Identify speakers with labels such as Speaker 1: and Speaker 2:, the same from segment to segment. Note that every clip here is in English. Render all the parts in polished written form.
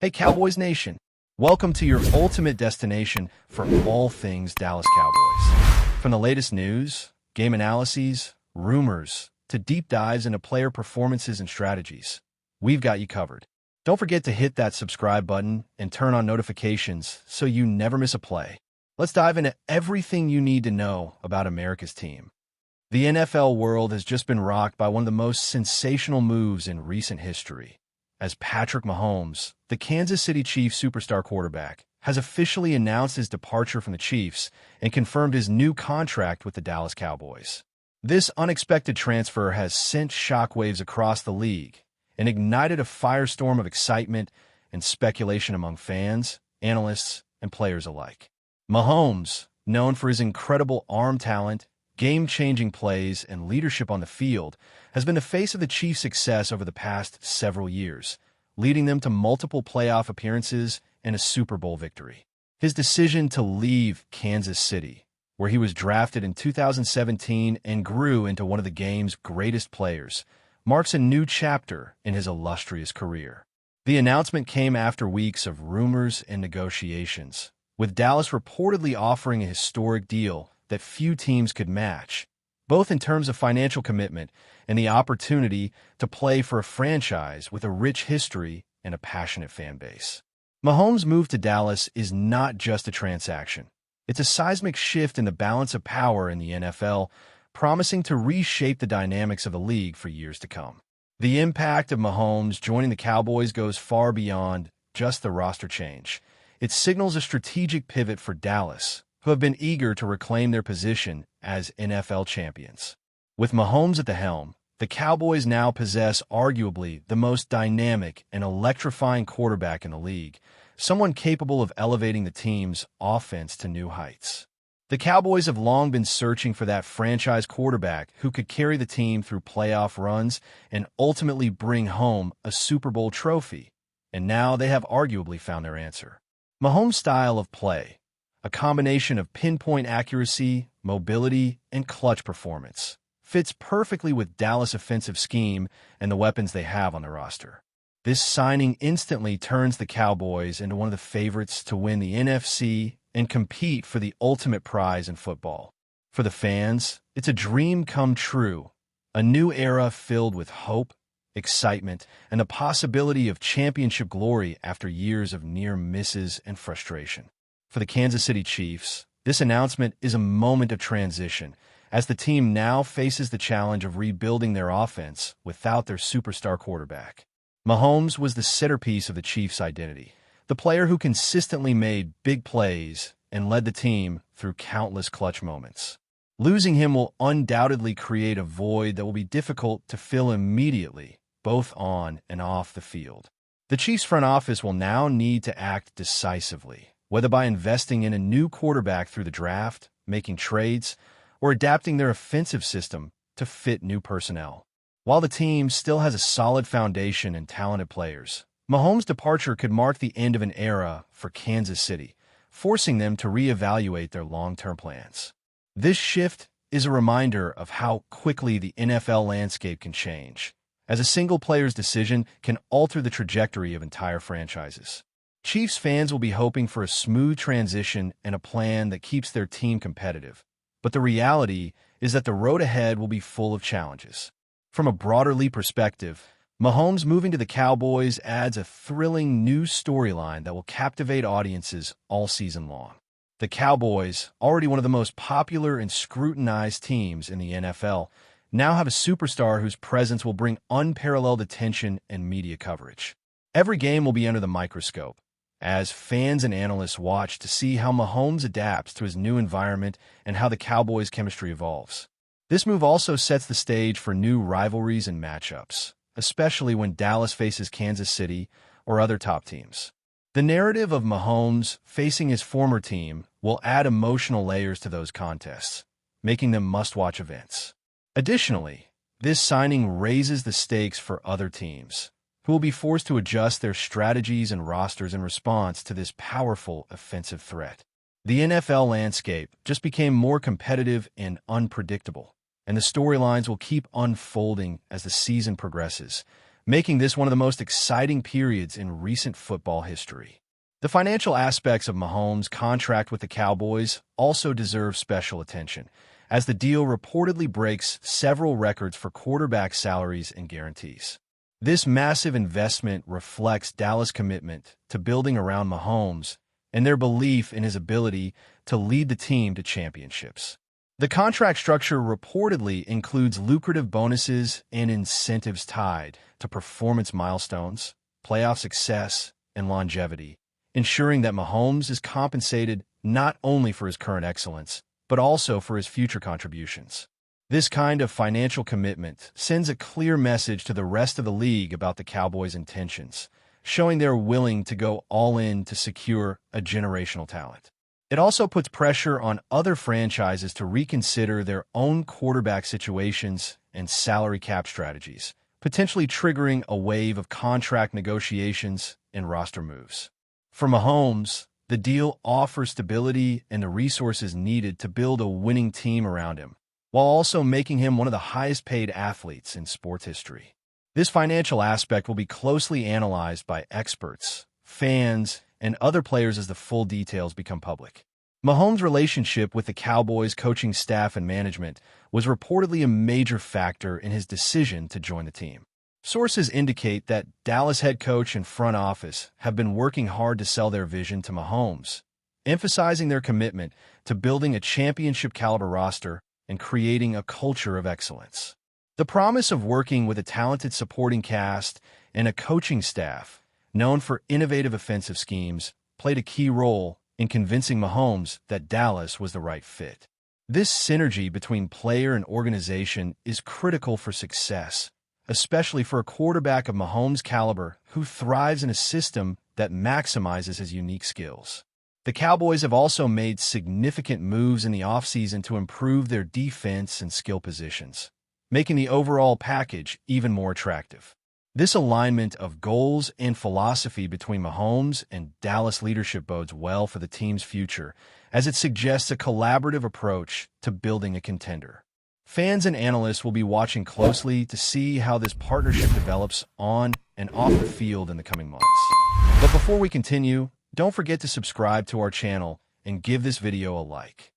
Speaker 1: Hey, Cowboys Nation. Welcome to your ultimate destination for all things Dallas Cowboys. From the latest news, game analyses, rumors, to deep dives into player performances and strategies, we've got you covered. Don't forget to hit that subscribe button and turn on notifications so you never miss a play. Let's dive into everything you need to know about America's team. The NFL world has just been rocked by one of the most sensational moves in recent history, as Patrick Mahomes, the Kansas City Chiefs superstar quarterback, has officially announced his departure from the Chiefs and confirmed his new contract with the Dallas Cowboys. This unexpected transfer has sent shockwaves across the league and ignited a firestorm of excitement and speculation among fans, analysts, and players alike. Mahomes, known for his incredible arm talent, game-changing plays, and leadership on the field, has been the face of the Chiefs' success over the past several years, leading them to multiple playoff appearances and a Super Bowl victory. His decision to leave Kansas City, where he was drafted in 2017 and grew into one of the game's greatest players, marks a new chapter in his illustrious career. The announcement came after weeks of rumors and negotiations, with Dallas reportedly offering a historic deal that few teams could match, both in terms of financial commitment and the opportunity to play for a franchise with a rich history and a passionate fan base. Mahomes' move to Dallas is not just a transaction. It's a seismic shift in the balance of power in the NFL, promising to reshape the dynamics of the league for years to come. The impact of Mahomes joining the Cowboys goes far beyond just the roster change. It signals a strategic pivot for Dallas, who have been eager to reclaim their position as NFL champions. With Mahomes at the helm, the Cowboys now possess arguably the most dynamic and electrifying quarterback in the league, someone capable of elevating the team's offense to new heights. The Cowboys have long been searching for that franchise quarterback who could carry the team through playoff runs and ultimately bring home a Super Bowl trophy, and now they have arguably found their answer. Mahomes' style of play, a combination of pinpoint accuracy, mobility, and clutch performance, fits perfectly with Dallas' offensive scheme and the weapons they have on the roster. This signing instantly turns the Cowboys into one of the favorites to win the NFC and compete for the ultimate prize in football. For the fans, it's a dream come true, a new era filled with hope, excitement, and the possibility of championship glory after years of near misses and frustration. For the Kansas City Chiefs, this announcement is a moment of transition, as the team now faces the challenge of rebuilding their offense without their superstar quarterback. Mahomes was the centerpiece of the Chiefs' identity, the player who consistently made big plays and led the team through countless clutch moments. Losing him will undoubtedly create a void that will be difficult to fill immediately, both on and off the field. The Chiefs' front office will now need to act decisively, whether by investing in a new quarterback through the draft, making trades, or adapting their offensive system to fit new personnel. While the team still has a solid foundation and talented players, Mahomes' departure could mark the end of an era for Kansas City, forcing them to reevaluate their long-term plans. This shift is a reminder of how quickly the NFL landscape can change, as a single player's decision can alter the trajectory of entire franchises. Chiefs fans will be hoping for a smooth transition and a plan that keeps their team competitive, but the reality is that the road ahead will be full of challenges. From a broader league perspective, Mahomes moving to the Cowboys adds a thrilling new storyline that will captivate audiences all season long. The Cowboys, already one of the most popular and scrutinized teams in the NFL, now have a superstar whose presence will bring unparalleled attention and media coverage. Every game will be under the microscope, as fans and analysts watch to see how Mahomes adapts to his new environment and how the Cowboys' chemistry evolves. This move also sets the stage for new rivalries and matchups, especially when Dallas faces Kansas City or other top teams. The narrative of Mahomes facing his former team will add emotional layers to those contests, making them must-watch events. Additionally, this signing raises the stakes for other teams, who will be forced to adjust their strategies and rosters in response to this powerful offensive threat. The NFL landscape just became more competitive and unpredictable, and the storylines will keep unfolding as the season progresses, making this one of the most exciting periods in recent football history. The financial aspects of Mahomes' contract with the Cowboys also deserve special attention, as the deal reportedly breaks several records for quarterback salaries and guarantees. This massive investment reflects Dallas' commitment to building around Mahomes and their belief in his ability to lead the team to championships. The contract structure reportedly includes lucrative bonuses and incentives tied to performance milestones, playoff success, and longevity, ensuring that Mahomes is compensated not only for his current excellence, but also for his future contributions. This kind of financial commitment sends a clear message to the rest of the league about the Cowboys' intentions, showing they're willing to go all in to secure a generational talent. It also puts pressure on other franchises to reconsider their own quarterback situations and salary cap strategies, potentially triggering a wave of contract negotiations and roster moves. For Mahomes, the deal offers stability and the resources needed to build a winning team around him, while also making him one of the highest-paid athletes in sports history. This financial aspect will be closely analyzed by experts, fans, and other players as the full details become public. Mahomes' relationship with the Cowboys' coaching staff and management was reportedly a major factor in his decision to join the team. Sources indicate that Dallas head coach and front office have been working hard to sell their vision to Mahomes, emphasizing their commitment to building a championship-caliber roster and creating a culture of excellence. The promise of working with a talented supporting cast and a coaching staff known for innovative offensive schemes played a key role in convincing Mahomes that Dallas was the right fit. This synergy between player and organization is critical for success, especially for a quarterback of Mahomes' caliber who thrives in a system that maximizes his unique skills. The Cowboys have also made significant moves in the offseason to improve their defense and skill positions, making the overall package even more attractive. This alignment of goals and philosophy between Mahomes and Dallas leadership bodes well for the team's future, as it suggests a collaborative approach to building a contender. Fans and analysts will be watching closely to see how this partnership develops on and off the field in the coming months. But before we continue, don't forget to subscribe to our channel and give this video a like.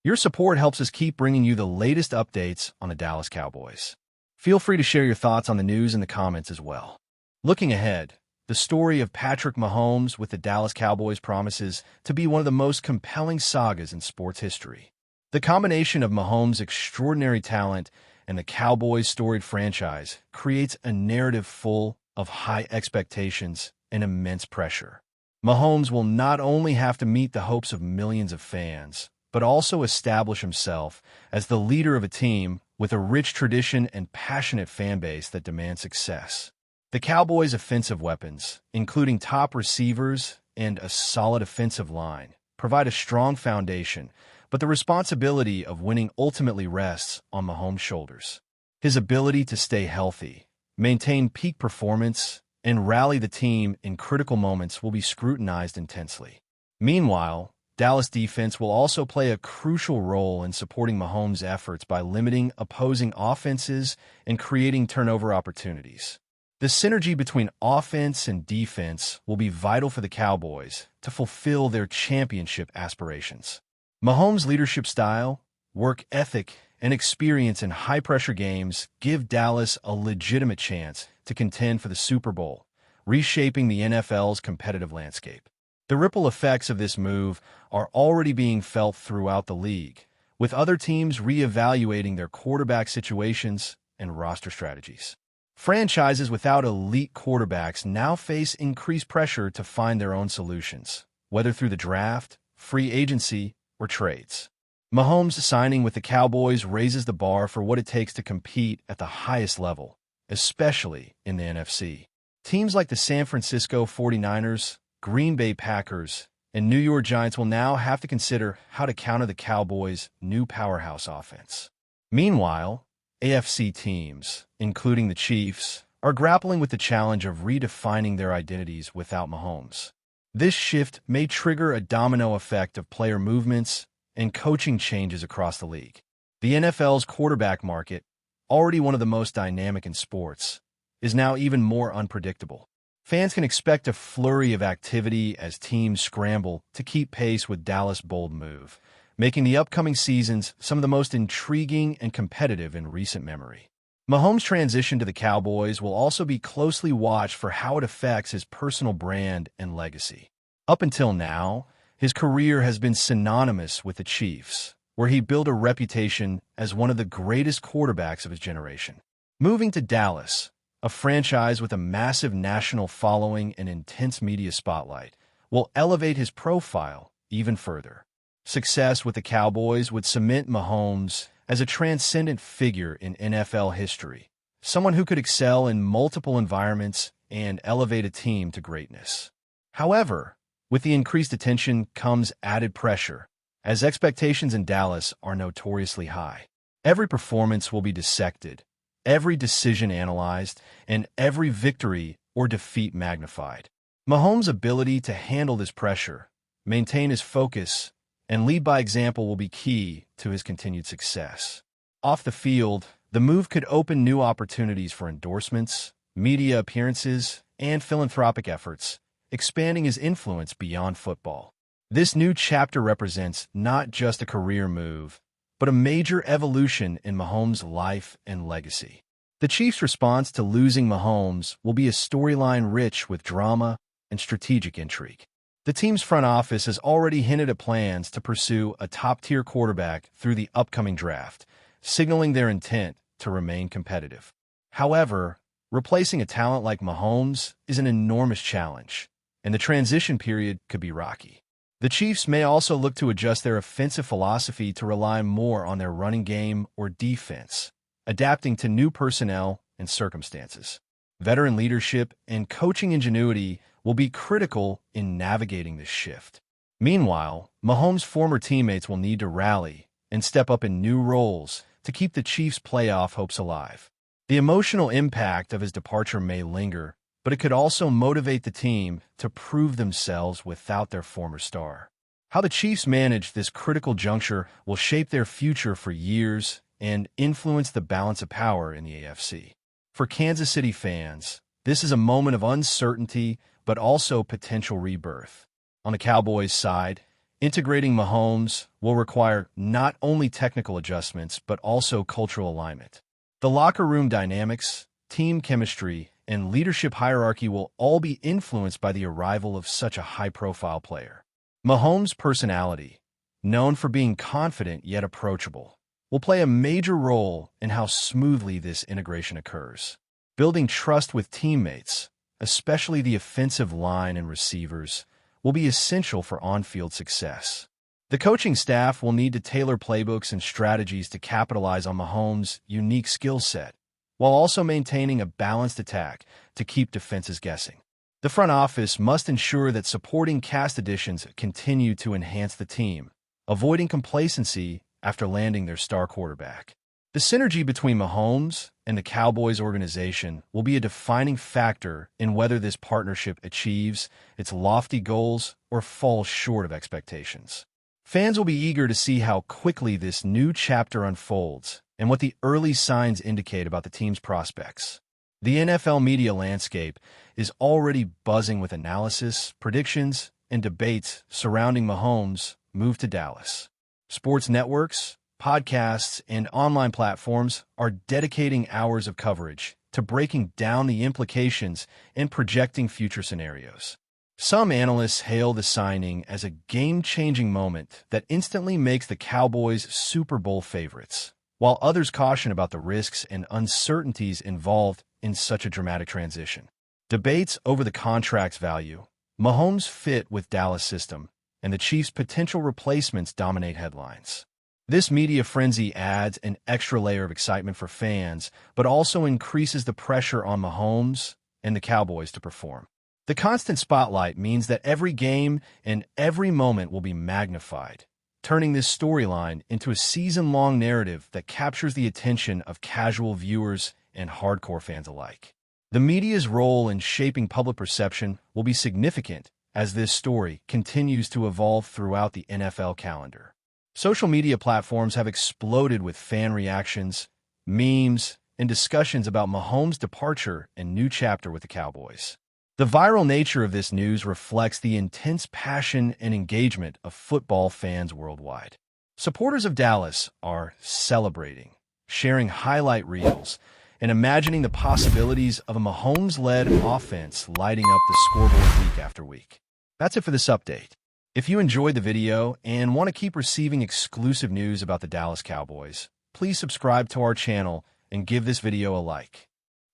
Speaker 1: Your support helps us keep bringing you the latest updates on the Dallas Cowboys. Feel free to share your thoughts on the news in the comments as well. Looking ahead, the story of Patrick Mahomes with the Dallas Cowboys promises to be one of the most compelling sagas in sports history. The combination of Mahomes' extraordinary talent and the Cowboys' storied franchise creates a narrative full of high expectations and immense pressure. Mahomes will not only have to meet the hopes of millions of fans, but also establish himself as the leader of a team with a rich tradition and passionate fan base that demands success. The Cowboys' offensive weapons, including top receivers and a solid offensive line, provide a strong foundation, but the responsibility of winning ultimately rests on Mahomes' shoulders. His ability to stay healthy, maintain peak performance, and rally the team in critical moments will be scrutinized intensely. Meanwhile, Dallas defense will also play a crucial role in supporting Mahomes' efforts by limiting opposing offenses and creating turnover opportunities. The synergy between offense and defense will be vital for the Cowboys to fulfill their championship aspirations. Mahomes' leadership style, work ethic, and experience in high-pressure games give Dallas a legitimate chance to contend for the Super Bowl, reshaping the NFL's competitive landscape. The ripple effects of this move are already being felt throughout the league, with other teams reevaluating their quarterback situations and roster strategies. Franchises without elite quarterbacks now face increased pressure to find their own solutions, whether through the draft, free agency, or trades. Mahomes' signing with the Cowboys raises the bar for what it takes to compete at the highest level, especially in the NFC. Teams like the San Francisco 49ers, Green Bay Packers, and New York Giants will now have to consider how to counter the Cowboys' new powerhouse offense. Meanwhile, AFC teams, including the Chiefs, are grappling with the challenge of redefining their identities without Mahomes. This shift may trigger a domino effect of player movements and coaching changes across the league. The NFL's quarterback market, already one of the most dynamic in sports, is now even more unpredictable. Fans can expect a flurry of activity as teams scramble to keep pace with Dallas' bold move, making the upcoming seasons some of the most intriguing and competitive in recent memory. Mahomes' transition to the Cowboys will also be closely watched for how it affects his personal brand and legacy. Up until now, his career has been synonymous with the Chiefs, where he built a reputation as one of the greatest quarterbacks of his generation. Moving to Dallas, a franchise with a massive national following and intense media spotlight, will elevate his profile even further. Success with the Cowboys would cement Mahomes as a transcendent figure in NFL history, someone who could excel in multiple environments and elevate a team to greatness. However, with the increased attention comes added pressure, as expectations in Dallas are notoriously high. Every performance will be dissected, every decision analyzed, and every victory or defeat magnified. Mahomes' ability to handle this pressure, maintain his focus, and lead by example will be key to his continued success. Off the field, the move could open new opportunities for endorsements, media appearances, and philanthropic efforts, expanding his influence beyond football. This new chapter represents not just a career move, but a major evolution in Mahomes' life and legacy. The Chiefs' response to losing Mahomes will be a storyline rich with drama and strategic intrigue. The team's front office has already hinted at plans to pursue a top-tier quarterback through the upcoming draft, signaling their intent to remain competitive. However, replacing a talent like Mahomes is an enormous challenge, and the transition period could be rocky. The Chiefs may also look to adjust their offensive philosophy to rely more on their running game or defense, adapting to new personnel and circumstances. Veteran leadership and coaching ingenuity will be critical in navigating this shift. Meanwhile, Mahomes' former teammates will need to rally and step up in new roles to keep the Chiefs' playoff hopes alive. The emotional impact of his departure may linger, but it could also motivate the team to prove themselves without their former star. How the Chiefs manage this critical juncture will shape their future for years and influence the balance of power in the AFC. For Kansas City fans, this is a moment of uncertainty, but also potential rebirth. On the Cowboys' side, integrating Mahomes will require not only technical adjustments, but also cultural alignment. The locker room dynamics, team chemistry, and leadership hierarchy will all be influenced by the arrival of such a high-profile player. Mahomes' personality, known for being confident yet approachable, will play a major role in how smoothly this integration occurs. Building trust with teammates, especially the offensive line and receivers, will be essential for on-field success. The coaching staff will need to tailor playbooks and strategies to capitalize on Mahomes' unique skill set, while also maintaining a balanced attack to keep defenses guessing. The front office must ensure that supporting cast additions continue to enhance the team, avoiding complacency after landing their star quarterback. The synergy between Mahomes and the Cowboys organization will be a defining factor in whether this partnership achieves its lofty goals or falls short of expectations. Fans will be eager to see how quickly this new chapter unfolds and what the early signs indicate about the team's prospects. The NFL media landscape is already buzzing with analysis, predictions, and debates surrounding Mahomes' move to Dallas. Sports networks, podcasts, and online platforms are dedicating hours of coverage to breaking down the implications and projecting future scenarios. Some analysts hail the signing as a game-changing moment that instantly makes the Cowboys Super Bowl favorites, while others caution about the risks and uncertainties involved in such a dramatic transition. Debates over the contract's value, Mahomes' fit with Dallas' system, and the Chiefs' potential replacements dominate headlines. This media frenzy adds an extra layer of excitement for fans, but also increases the pressure on Mahomes and the Cowboys to perform. The constant spotlight means that every game and every moment will be magnified, turning this storyline into a season-long narrative that captures the attention of casual viewers and hardcore fans alike. The media's role in shaping public perception will be significant as this story continues to evolve throughout the NFL calendar. Social media platforms have exploded with fan reactions, memes, and discussions about Mahomes' departure and new chapter with the Cowboys. The viral nature of this news reflects the intense passion and engagement of football fans worldwide. Supporters of Dallas are celebrating, sharing highlight reels, and imagining the possibilities of a Mahomes-led offense lighting up the scoreboard week after week. That's it for this update. If you enjoyed the video and want to keep receiving exclusive news about the Dallas Cowboys, please subscribe to our channel and give this video a like.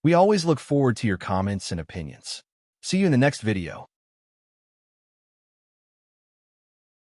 Speaker 1: We always look forward to your comments and opinions. See you in the next video.